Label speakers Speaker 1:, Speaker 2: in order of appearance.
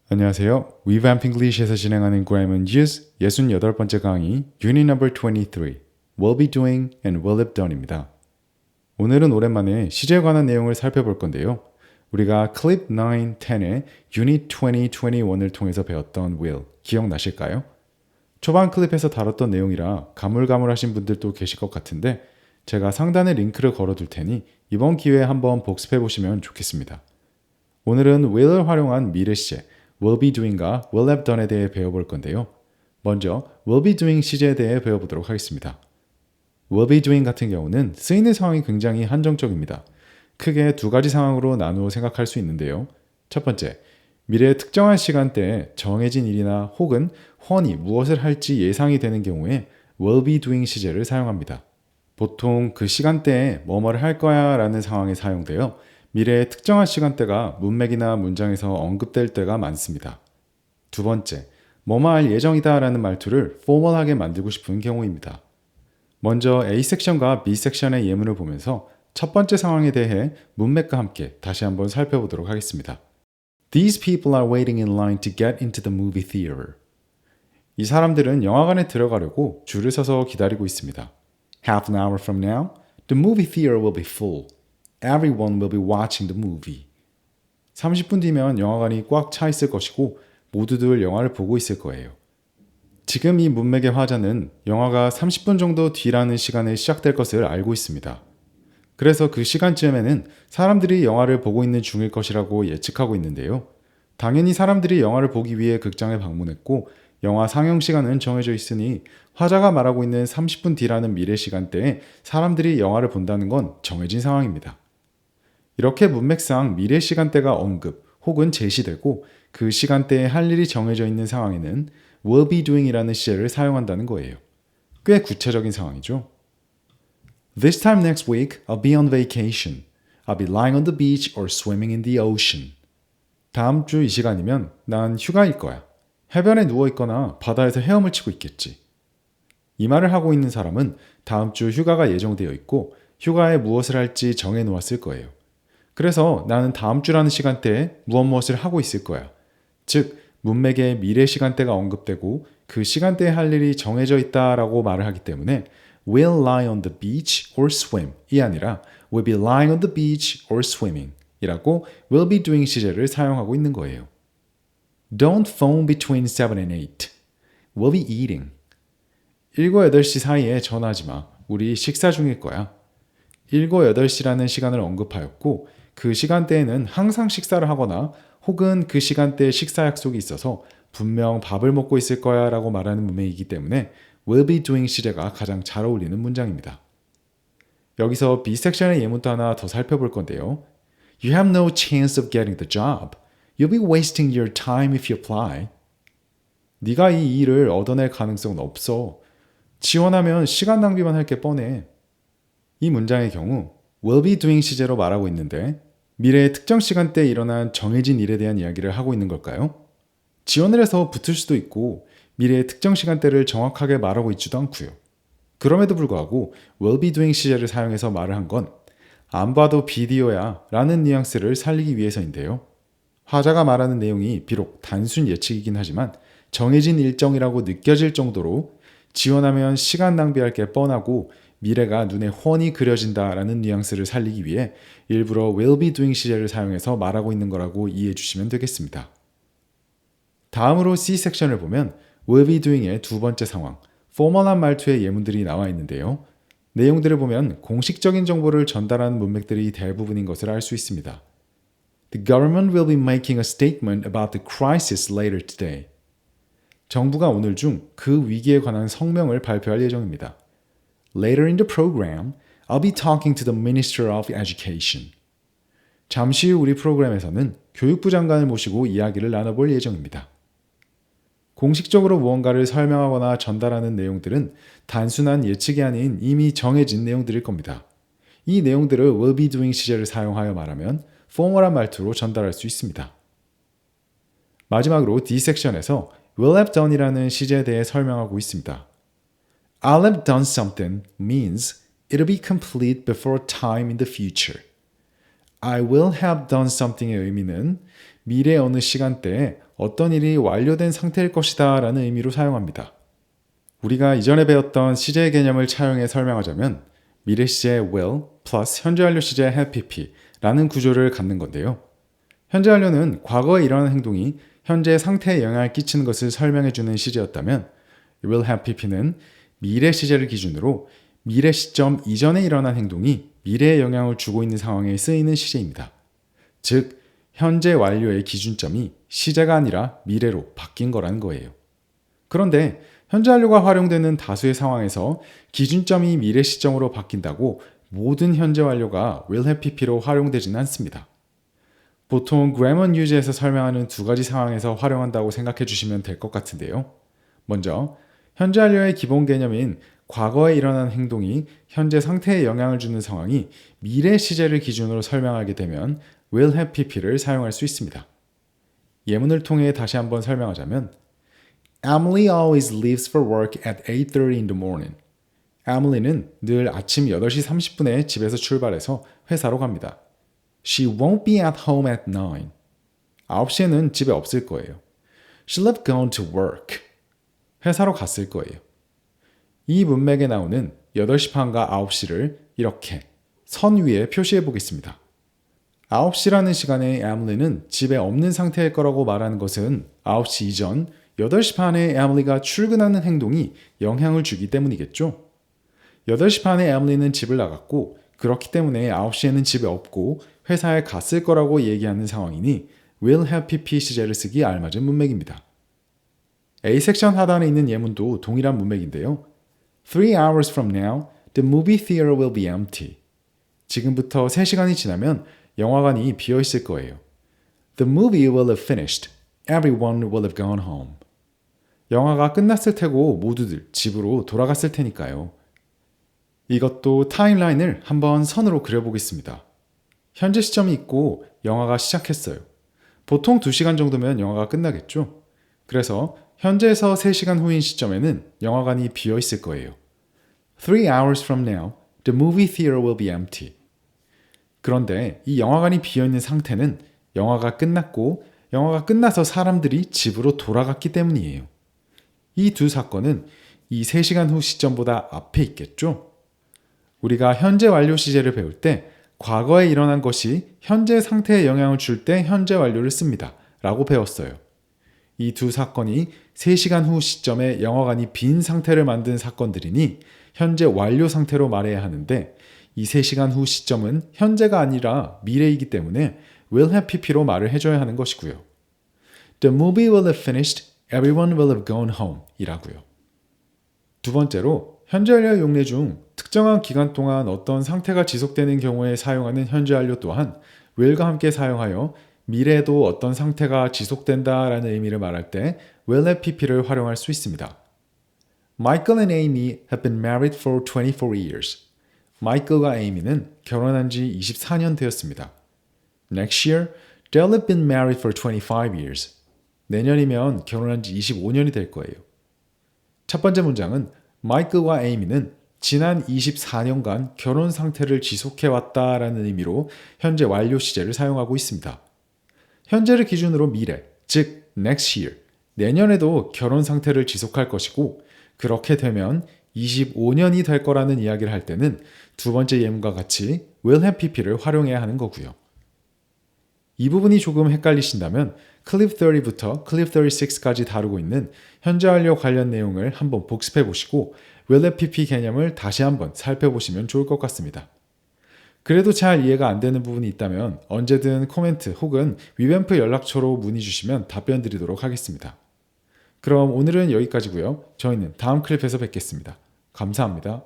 Speaker 1: 안녕하세요. Revamp English에서 진행하는 Grammar and Use 68번째 강의 Unit Number 23 Will be doing and will have done입니다. 오늘은 오랜만에 시제에 관한 내용을 살펴볼 건데요. 우리가 클립 9, 10의 Unit 20, 21을 통해서 배웠던 will 기억나실까요? 초반 클립에서 다뤘던 내용이라 가물가물하신 분들도 계실 것 같은데 제가 상단에 링크를 걸어둘 테니 이번 기회에 한번 복습해 보시면 좋겠습니다. 오늘은 will을 활용한 미래 시제 will be doing과 will have done에 대해 배워볼 건데요. 먼저 will be doing 시제에 대해 배워보도록 하겠습니다. will be doing 같은 경우는 쓰이는 상황이 굉장히 한정적입니다. 크게 두 가지 상황으로 나누어 생각할 수 있는데요. 첫 번째, 미래의 특정한 시간대에 정해진 일이나 혹은 훤히 무엇을 할지 예상이 되는 경우에 will be doing 시제를 사용합니다. 보통 그 시간대에 뭐뭐를 할 거야 라는 상황에 사용되어 미래의 특정한 시간대가 문맥이나 문장에서 언급될 때가 많습니다. 두 번째, 뭐뭐 할 예정이다 라는 말투를 포멀하게 만들고 싶은 경우입니다. 먼저 A 섹션과 B 섹션의 예문을 보면서 첫 번째 상황에 대해 문맥과 함께 다시 한번 살펴보도록 하겠습니다. These people are waiting in line to get into the movie theater. 이 사람들은 영화관에 들어가려고 줄을 서서 기다리고 있습니다. Half an hour from now, the movie theater will be full. Everyone will be watching the movie. 30분 뒤면 영화관이 꽉 차 있을 것이고 모두들 영화를 보고 있을 거예요. 지금 이 문맥의 화자는 영화가 30분 정도 뒤라는 시간에 시작될 것을 알고 있습니다. 그래서 그 시간쯤에는 사람들이 영화를 보고 있는 중일 것이라고 예측하고 있는데요. 당연히 사람들이 영화를 보기 위해 극장에 방문했고 영화 상영 시간은 정해져 있으니 화자가 말하고 있는 30분 뒤라는 미래 시간대에 사람들이 영화를 본다는 건 정해진 상황입니다. 이렇게 문맥상 미래 시간대가 언급 혹은 제시되고 그 시간대에 할 일이 정해져 있는 상황에는 will be doing이라는 시제를 사용한다는 거예요. 꽤 구체적인 상황이죠. This time next week, I'll be on vacation. I'll be lying on the beach or swimming in the ocean. 다음 주 이 시간이면 난 휴가일 거야. 해변에 누워 있거나 바다에서 헤엄을 치고 있겠지. 이 말을 하고 있는 사람은 다음 주 휴가가 예정되어 있고 휴가에 무엇을 할지 정해 놓았을 거예요. 그래서 나는 다음 주라는 시간대에 무엇을 하고 있을 거야. 즉, 문맥에 미래 시간대가 언급되고 그 시간대에 할 일이 정해져 있다라고 말을 하기 때문에 will lie on the beach or swim 이 아니라 will be lying on the beach or swimming 이라고 will be doing 시제를 사용하고 있는 거예요. Don't phone between 7 and 8. We'll be eating. 7, 8시 사이에 전화하지 마. 우리 식사 중일 거야. 7, 8시라는 시간을 언급하였고 그 시간대에는 항상 식사를 하거나 혹은 그 시간대에 식사 약속이 있어서 분명 밥을 먹고 있을 거야 라고 말하는 문맥이기 때문에 will be doing 시제가 가장 잘 어울리는 문장입니다. 여기서 B 섹션의 예문도 하나 더 살펴볼 건데요. You have no chance of getting the job. You'll be wasting your time if you apply. 네가 이 일을 얻어낼 가능성은 없어. 지원하면 시간 낭비만 할 게 뻔해. 이 문장의 경우 will be doing 시제로 말하고 있는데 미래의 특정 시간대에 일어난 정해진 일에 대한 이야기를 하고 있는 걸까요? 지원을 해서 붙을 수도 있고 미래의 특정 시간대를 정확하게 말하고 있지도 않고요. 그럼에도 불구하고 will be doing 시제를 사용해서 말을 한 건 안 봐도 비디오야 라는 뉘앙스를 살리기 위해서인데요. 화자가 말하는 내용이 비록 단순 예측이긴 하지만 정해진 일정이라고 느껴질 정도로 지원하면 시간 낭비할 게 뻔하고 미래가 눈에 훤히 그려진다라는 뉘앙스를 살리기 위해 일부러 will be doing 시제를 사용해서 말하고 있는 거라고 이해해 주시면 되겠습니다. 다음으로 C 섹션을 보면 will be doing의 두 번째 상황, 포멀한 말투의 예문들이 나와 있는데요. 내용들을 보면 공식적인 정보를 전달하는 문맥들이 대부분인 것을 알 수 있습니다. The government will be making a statement about the crisis later today. 정부가 오늘 중 그 위기에 관한 성명을 발표할 예정입니다. Later in the program, I'll be talking to the Minister of Education. 잠시 후 우리 프로그램에서는 교육부 장관을 모시고 이야기를 나눠볼 예정입니다. 공식적으로 무언가를 설명하거나 전달하는 내용들은 단순한 예측이 아닌 이미 정해진 내용들일 겁니다. 이 내용들을 will be doing 시제를 사용하여 말하면 포멀한 말투로 전달할 수 있습니다. 마지막으로 D 섹션에서 will have done이라는 시제에 대해 설명하고 있습니다. I'll have done something means it'll be complete before time in the future. I will have done something의 의미는 미래 어느 시간대에 어떤 일이 완료된 상태일 것이다 라는 의미로 사용합니다. 우리가 이전에 배웠던 시제 개념을 차용해 설명하자면 미래 시제 will 플러스 현재 완료 시제 have pp 라는 구조를 갖는 건데요. 현재 완료는 과거에 일어난 행동이 현재 상태에 영향을 끼치는 것을 설명해주는 시제였다면 will have pp는 미래 시제를 기준으로 미래 시점 이전에 일어난 행동이 미래에 영향을 주고 있는 상황에 쓰이는 시제입니다. 즉, 현재 완료의 기준점이 시제가 아니라 미래로 바뀐 거라는 거예요. 그런데 현재 완료가 활용되는 다수의 상황에서 기준점이 미래 시점으로 바뀐다고 모든 현재 완료가 will have pp로 활용되지는 않습니다. 보통 grammar and use에서 설명하는 두 가지 상황에서 활용한다고 생각해 주시면 될 것 같은데요. 먼저, 현재 완료의 기본 개념인 과거에 일어난 행동이 현재 상태에 영향을 주는 상황이 미래 시제를 기준으로 설명하게 되면 will have pp를 사용할 수 있습니다. 예문을 통해 다시 한번 설명하자면 Emily always leaves for work at 8:30 in the morning. Emily는 늘 아침 8시 30분에 집에서 출발해서 회사로 갑니다. She won't be at home at 9. 9시에는 집에 없을 거예요. She'll have gone to work. 회사로 갔을 거예요. 이 문맥에 나오는 8시 반과 9시를 이렇게 선 위에 표시해 보겠습니다. 9시라는 시간에 에밀리는 집에 없는 상태일 거라고 말하는 것은 9시 이전 8시 반에 에밀리가 출근하는 행동이 영향을 주기 때문이겠죠. 8시 반에 에밀리는 집을 나갔고 그렇기 때문에 9시에는 집에 없고 회사에 갔을 거라고 얘기하는 상황이니 will have pp 시제를 쓰기 알맞은 문맥입니다. A 섹션 하단에 있는 예문도 동일한 문맥인데요. 3 hours from now, the movie theater will be empty. 지금부터 3시간이 지나면 영화관이 비어 있을 거예요. The movie will have finished. Everyone will have gone home. 영화가 끝났을 테고 모두들 집으로 돌아갔을 테니까요. 이것도 타임라인을 한번 선으로 그려보겠습니다. 현재 시점이 있고 영화가 시작했어요. 보통 2시간 정도면 영화가 끝나겠죠? 그래서 현재에서 3시간 후인 시점에는 영화관이 비어 있을 거예요. 3 hours from now, the movie theater will be empty. 그런데 이 영화관이 비어 있는 상태는 영화가 끝났고 영화가 끝나서 사람들이 집으로 돌아갔기 때문이에요. 이 두 사건은 이 3시간 후 시점보다 앞에 있겠죠? 우리가 현재 완료 시제를 배울 때 과거에 일어난 것이 현재 상태에 영향을 줄 때 현재 완료를 씁니다. 라고 배웠어요. 이 두 사건이 3시간 후 시점에 영화관이 빈 상태를 만든 사건들이니 현재 완료 상태로 말해야 하는데 이 3시간 후 시점은 현재가 아니라 미래이기 때문에 will have pp로 말을 해줘야 하는 것이고요. The movie will have finished. Everyone will have gone home 이라고요. 두 번째로 현재 완료 용례 중 특정한 기간 동안 어떤 상태가 지속되는 경우에 사용하는 현재 완료 또한 will과 함께 사용하여 미래에도 어떤 상태가 지속된다 라는 의미를 말할 때 will have pp를 활용할 수 있습니다. Michael and Amy have been married for 24 years. 마이클과 에이미는 결혼한 지 24년 되었습니다. Next year, they'll have been married for 25 years. 내년이면 결혼한 지 25년이 될 거예요. 첫 번째 문장은 마이클과 에이미는 지난 24년간 결혼 상태를 지속해왔다라는 의미로 현재 완료 시제를 사용하고 있습니다. 현재를 기준으로 미래, 즉 next year, 내년에도 결혼 상태를 지속할 것이고 그렇게 되면 25년이 될 거라는 이야기를 할 때는 두 번째 예문과 같이 will have pp를 활용해야 하는 거고요. 이 부분이 조금 헷갈리신다면 클립 30부터 클립 36까지 다루고 있는 현재 완료 관련 내용을 한번 복습해 보시고 will have pp 개념을 다시 한번 살펴보시면 좋을 것 같습니다. 그래도 잘 이해가 안 되는 부분이 있다면 언제든 코멘트 혹은 위뱀프 연락처로 문의 주시면 답변 드리도록 하겠습니다. 그럼 오늘은 여기까지고요. 저희는 다음 클립에서 뵙겠습니다. 감사합니다.